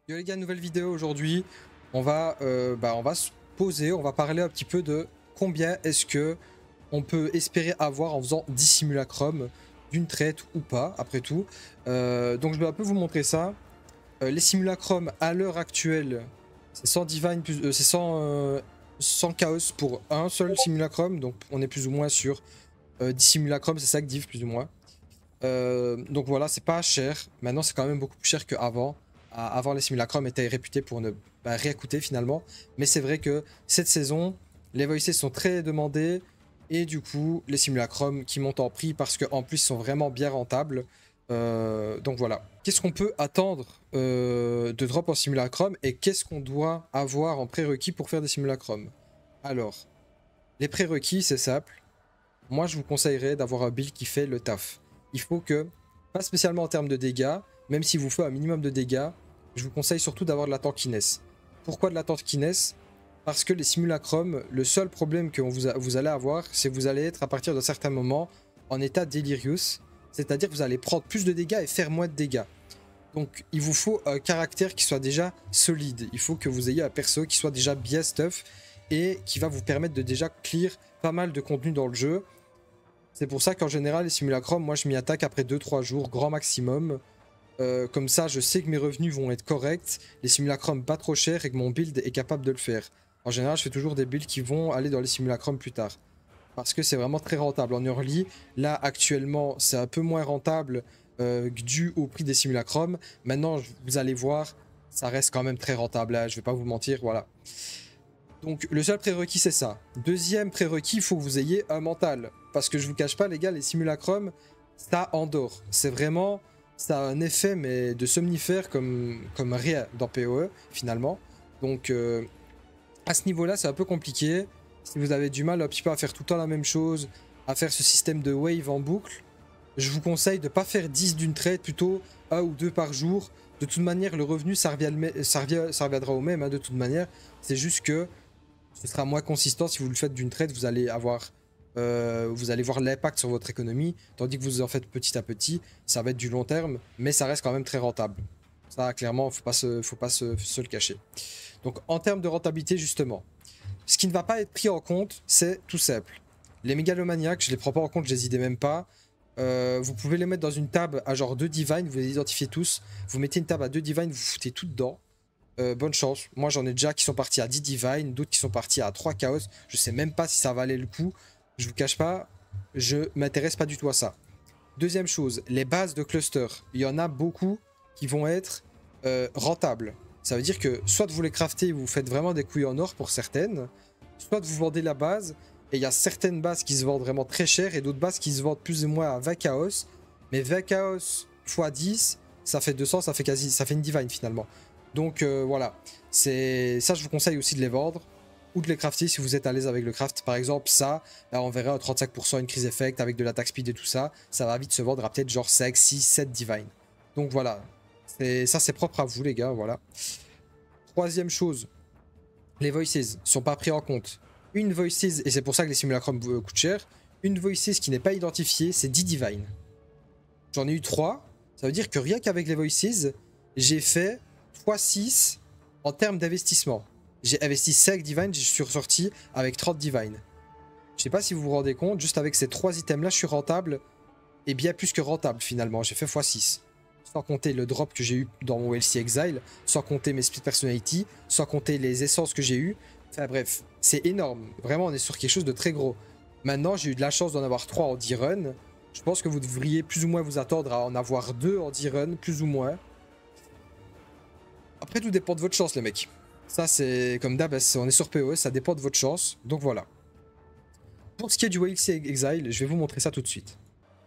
Yo les gars, nouvelle vidéo aujourd'hui. On va se poser, on va parler un petit peu de combien est-ce que on peut espérer avoir en faisant 10 simulacrum d'une traite ou pas, après tout. Donc je vais un peu vous montrer ça. Les simulacrum à l'heure actuelle, c'est 100 divine plus, c'est 100 chaos pour un seul simulacrum. Donc on est plus ou moins sur 10 simulacrum, c'est ça que div plus ou moins. Donc voilà, c'est pas cher. Maintenant, c'est quand même beaucoup plus cher qu'avant. Avant, les simulacrum étaient réputés pour ne rien coûter finalement. Mais c'est vrai que cette saison, les voices sont très demandés. Et du coup, les simulacrum qui montent en prix parce qu'en plus, ils sont vraiment bien rentables. Donc voilà. Qu'est-ce qu'on peut attendre de drop en simulacrum et qu'est-ce qu'on doit avoir en prérequis pour faire des simulacrum? Alors, les prérequis, c'est simple. Moi, je vous conseillerais d'avoir un build qui fait le taf. Il faut que, pas spécialement en termes de dégâts, même si vous fait un minimum de dégâts, je vous conseille surtout d'avoir de la tankiness. Pourquoi de la tankiness? Parce que les simulacrum, le seul problème que vous allez avoir, c'est que vous allez être à partir d'un certain moment en état delirious, c'est-à-dire que vous allez prendre plus de dégâts et faire moins de dégâts. Donc il vous faut un caractère qui soit déjà solide. Il faut que vous ayez un perso qui soit déjà bien stuff et qui va vous permettre de déjà clear pas mal de contenu dans le jeu. C'est pour ça qu'en général, les simulacrum, moi je m'y attaque après 2-3 jours, grand maximum. Comme ça, je sais que mes revenus vont être corrects, les simulacrum pas trop chers et que mon build est capable de le faire. En général, je fais toujours des builds qui vont aller dans les simulacrum plus tard. Parce que c'est vraiment très rentable. En early, là actuellement, c'est un peu moins rentable dû au prix des simulacrum. Maintenant, vous allez voir, ça reste quand même très rentable. Là, je vais pas vous mentir, voilà. Donc le seul prérequis c'est ça. Deuxième prérequis, il faut que vous ayez un mental. Parce que je vous cache pas les gars, les simulacrum, ça endort. C'est vraiment, ça a un effet mais de somnifère comme rien dans PoE finalement. Donc à ce niveau-là c'est un peu compliqué. Si vous avez du mal un petit peu à faire tout le temps la même chose, à faire ce système de wave en boucle, je vous conseille de ne pas faire 10 d'une traite, plutôt 1 ou 2 par jour. De toute manière, le revenu, ça reviendra au même, hein, de toute manière. C'est juste que ce sera moins consistant si vous le faites d'une traite, vous allez voir l'impact sur votre économie, tandis que vous en faites petit à petit, ça va être du long terme, mais ça reste quand même très rentable. Ça, clairement, faut pas se le cacher. Donc, en termes de rentabilité, justement, ce qui ne va pas être pris en compte, c'est tout simple. Les mégalomaniaques, je les prends pas en compte, je les idée même pas. Vous pouvez les mettre dans une table à genre 2 divine, vous les identifiez tous. Vous mettez une table à 2 divine, vous foutez tout dedans. Bonne chance. Moi j'en ai déjà qui sont partis à 10 divine, d'autres qui sont partis à 3 chaos. Je sais même pas si ça valait le coup. Je vous cache pas, je m'intéresse pas du tout à ça. Deuxième chose, les bases de cluster. Il y en a beaucoup qui vont être rentables. Ça veut dire que soit vous les craftez, vous faites vraiment des couilles en or pour certaines, soit vous vendez la base, et il y a certaines bases qui se vendent vraiment très cher, et d'autres bases qui se vendent plus ou moins à 20 chaos. Mais 20 chaos x 10, ça fait 200, ça fait une divine finalement. Donc voilà, c'est ça, je vous conseille aussi de les vendre ou de les crafter si vous êtes à l'aise avec le craft. Par exemple, ça, là on verra à 35% une crise effect avec de l'attaque speed et tout ça, ça va vite se vendre à peut-être genre 5, 6, 7 divine. Donc voilà, ça c'est propre à vous les gars, voilà. Troisième chose, les voices sont pas pris en compte. Une voices, et c'est pour ça que les simulacrum coûtent cher, une voices qui n'est pas identifiée, c'est 10 divine. J'en ai eu 3, ça veut dire que rien qu'avec les voices, j'ai fait x6 en termes d'investissement. J'ai investi 5 divine, je suis ressorti avec 30 divine. Je sais pas si vous vous rendez compte, juste avec ces 3 items là, je suis rentable, et bien plus que rentable finalement, j'ai fait x6. Sans compter le drop que j'ai eu dans mon LC Exile, sans compter mes split personality, sans compter les essences que j'ai eu. Enfin bref, c'est énorme. Vraiment, on est sur quelque chose de très gros. Maintenant, j'ai eu de la chance d'en avoir 3 en D-Run. Je pense que vous devriez plus ou moins vous attendre à en avoir 2 en D-Run, plus ou moins. Après, tout dépend de votre chance, les mecs. Ça, c'est comme d'hab, on est sur PoE, ça dépend de votre chance. Donc voilà. Pour ce qui est du WLC Exile, je vais vous montrer ça tout de suite.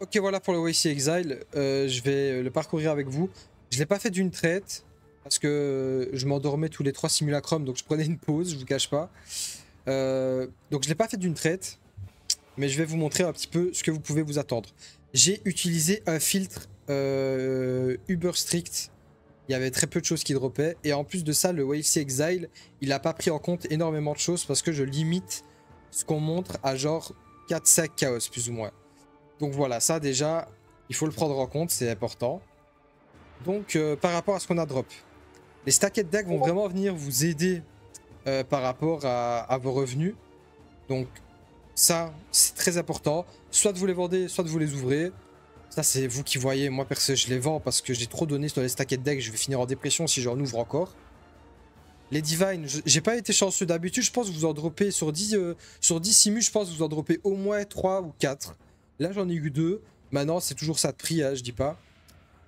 Ok, voilà pour le WC Exile, je vais le parcourir avec vous. Je ne l'ai pas fait d'une traite, parce que je m'endormais tous les 3 simulacrum, donc je prenais une pause, je vous cache pas. Donc je ne l'ai pas fait d'une traite, mais je vais vous montrer un petit peu ce que vous pouvez vous attendre. J'ai utilisé un filtre uber strict, il y avait très peu de choses qui droppaient, et en plus de ça, le WC Exile, il n'a pas pris en compte énormément de choses, parce que je limite ce qu'on montre à genre 4-5 chaos, plus ou moins. Donc voilà, ça déjà, il faut le prendre en compte, c'est important. Donc par rapport à ce qu'on a drop, Les stacked decks vont vraiment venir vous aider par rapport à vos revenus. Donc ça, c'est très important. Soit vous les vendez, soit vous les ouvrez. Ça, c'est vous qui voyez. Moi, perso, je les vends parce que j'ai trop donné sur les stacked decks. Je vais finir en dépression si j'en ouvre encore. Les Divine, j'ai pas été chanceux d'habitude. Je pense que vous en droppez sur 10 simus. Je pense que vous en droppez au moins 3 ou 4. Là, j'en ai eu 2. Maintenant, c'est toujours ça de prix, hein, je dis pas.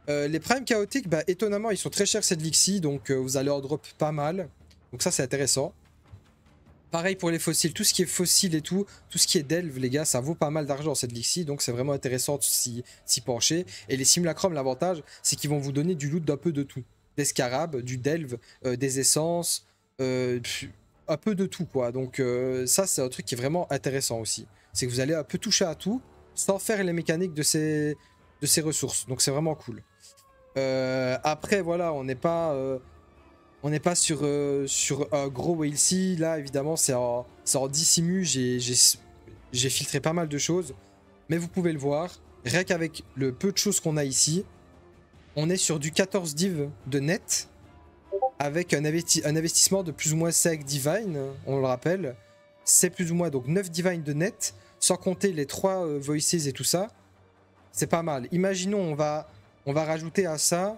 Les primes chaotiques, bah, étonnamment, ils sont très chers cette Lixie. Donc, vous allez en drop pas mal. Donc, ça, c'est intéressant. Pareil pour les fossiles, tout ce qui est fossile et tout ce qui est delve, les gars, ça vaut pas mal d'argent cette Lixie, donc c'est vraiment intéressant de s'y pencher. Et les simulacrum, l'avantage, c'est qu'ils vont vous donner du loot d'un peu de tout. Des scarabs, du delve, des essences, un peu de tout, quoi. Donc ça, c'est un truc qui est vraiment intéressant aussi. C'est que vous allez un peu toucher à tout, sans faire les mécaniques de ces ressources. Donc c'est vraiment cool. Après, voilà, on n'est pas... on n'est pas sur un gros whale sea. Là, évidemment, c'est en 10 simus. J'ai filtré pas mal de choses. Mais vous pouvez le voir. Rien qu'avec le peu de choses qu'on a ici, on est sur du 14 div de net. Avec un investissement de plus ou moins 5 divine. On le rappelle. C'est plus ou moins donc 9 divine de net. Sans compter les 3 voices et tout ça. C'est pas mal. Imaginons, on va rajouter à ça...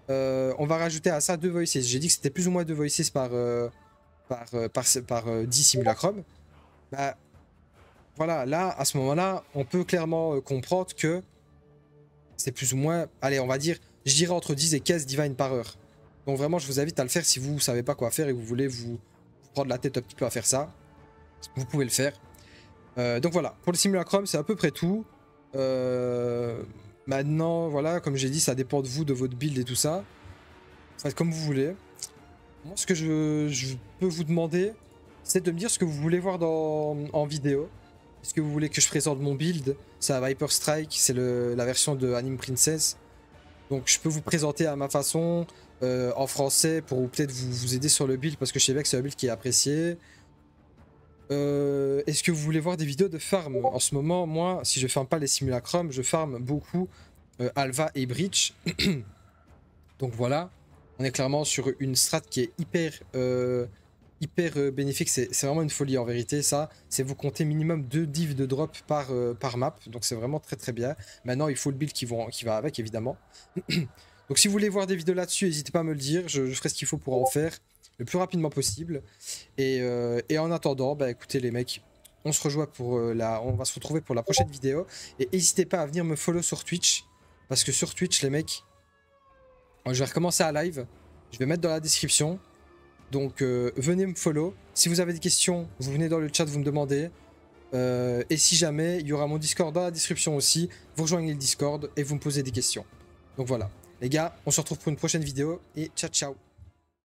on va rajouter à ça 2 voices. J'ai dit que c'était plus ou moins 2 voices par 10 simulacrum. Bah, voilà, là, à ce moment-là, on peut clairement comprendre que c'est plus ou moins, allez, on va dire, je dirais entre 10 et 15 divine par heure. Donc vraiment, je vous invite à le faire si vous ne savez pas quoi faire et que vous voulez vous prendre la tête un petit peu à faire ça. Vous pouvez le faire. Donc voilà, pour le simulacrum, c'est à peu près tout. Maintenant, voilà, comme j'ai dit, ça dépend de vous, de votre build et tout ça. Faites comme vous voulez. Moi, ce que je peux vous demander, c'est de me dire ce que vous voulez voir en vidéo. Est-ce que vous voulez que je présente mon build? C'est la Viper Strike, c'est la version de Anime Princess. Donc je peux vous présenter à ma façon, en français, pour peut-être vous aider sur le build, parce que je sais bien que c'est un build qui est apprécié. Est-ce que vous voulez voir des vidéos de farm? En ce moment, moi, si je farme pas les simulacrum, je farm beaucoup Alva et Breach. Donc voilà, on est clairement sur une strat qui est hyper bénéfique. C'est vraiment une folie en vérité, ça. C'est vous comptez minimum 2 divs de drop par map. Donc c'est vraiment très très bien. Maintenant, il faut le build qui va avec, évidemment. Donc si vous voulez voir des vidéos là-dessus, n'hésitez pas à me le dire. Je ferai ce qu'il faut pour en faire le plus rapidement possible. Et en attendant, bah écoutez les mecs, on se rejoint pour on va se retrouver pour la prochaine vidéo. Et n'hésitez pas à venir me follow sur Twitch. Parce que sur Twitch, les mecs, je vais recommencer à live. Je vais mettre dans la description. Donc venez me follow. Si vous avez des questions, vous venez dans le chat, vous me demandez. Et si jamais, il y aura mon Discord dans la description aussi. Vous rejoignez le Discord et vous me posez des questions. Donc voilà. Les gars, on se retrouve pour une prochaine vidéo. Et ciao ciao.